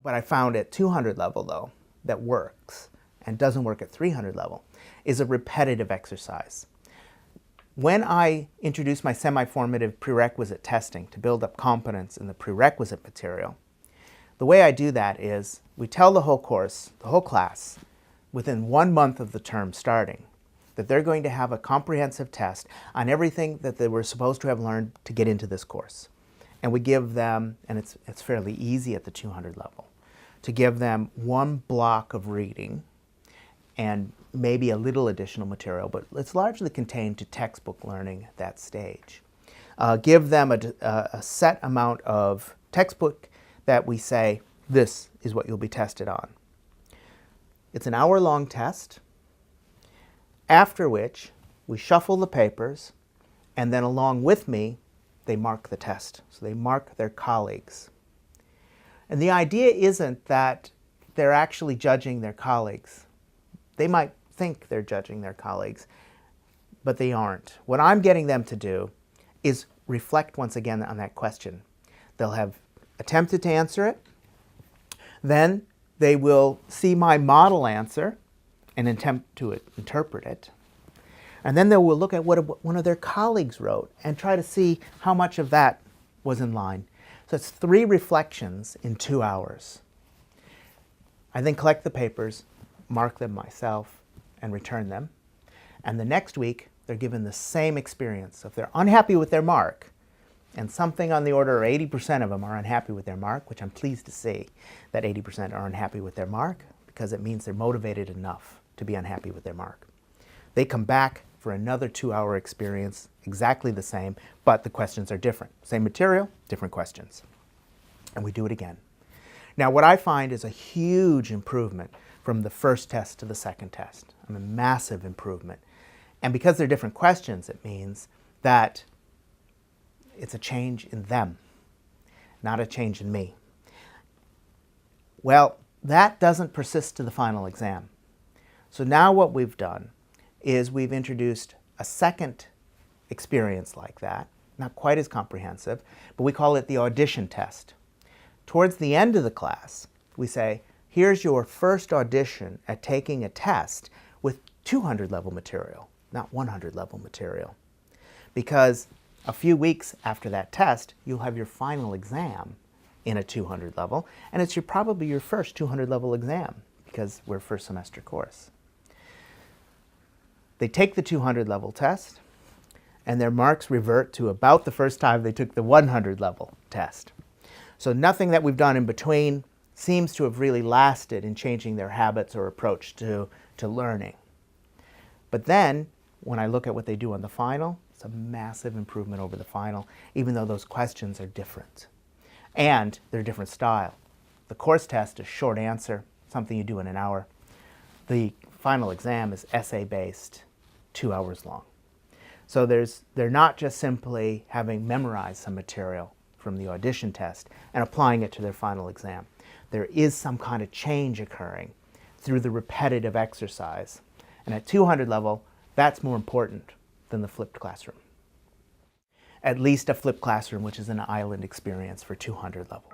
What I found at 200 level, though, that works and doesn't work at 300 level is a repetitive exercise. When I introduce my semi-formative prerequisite testing to build up competence in the prerequisite material, the way I do that is we tell the whole course, the whole class, within 1 month of the term starting, that they're going to have a comprehensive test on everything that they were supposed to have learned to get into this course. And we give them, and it's fairly easy at the 200 level, to give them one block of reading and maybe a little additional material, but it's largely contained to textbook learning at that stage. Give them a set amount of textbook that we say, this is what you'll be tested on. It's an hour-long test, after which we shuffle the papers, and then along with me, they mark the test. So they mark their colleagues. And the idea isn't that they're actually judging their colleagues. They might think they're judging their colleagues, but they aren't. What I'm getting them to do is reflect once again on that question. They'll have attempted to answer it, then they will see my model answer and attempt to interpret it. And then they will look at what one of their colleagues wrote and try to see how much of that was in line. So it's 3 reflections in 2 hours. I then collect the papers, mark them myself, and return them. And the next week, they're given the same experience. So if they're unhappy with their mark, and something on the order of 80% of them are unhappy with their mark, which I'm pleased to see that 80% are unhappy with their mark, because it means they're motivated enough to be unhappy with their mark. They come back for another 2-hour experience, exactly the same, but the questions are different. Same material, different questions. And we do it again. Now what I find is a huge improvement from the first test to the second test. A massive improvement. And because they're different questions, it means that it's a change in them, not a change in me. Well, that doesn't persist to the final exam. So now what we've done is we've introduced a second experience like that, not quite as comprehensive, but we call it the audition test. Towards the end of the class, we say, here's your first audition at taking a test with 200 level material, not 100 level material. Because a few weeks after that test, you'll have your final exam in a 200 level, and it's probably your first 200 level exam because we're a first semester course. They take the 200 level test, and their marks revert to about the first time they took the 100 level test. So nothing that we've done in between seems to have really lasted in changing their habits or approach to learning. But then, when I look at what they do on the final, it's a massive improvement over the final, even though those questions are different. And they're a different style. The course test is short answer, something you do in an hour. The final exam is essay-based, 2 hours long. So they're not just simply having memorized some material from the audition test and applying it to their final exam. There is some kind of change occurring through the repetitive exercise. And at 200 level, that's more important than the flipped classroom. At least a flipped classroom, which is an island experience for 200 levels.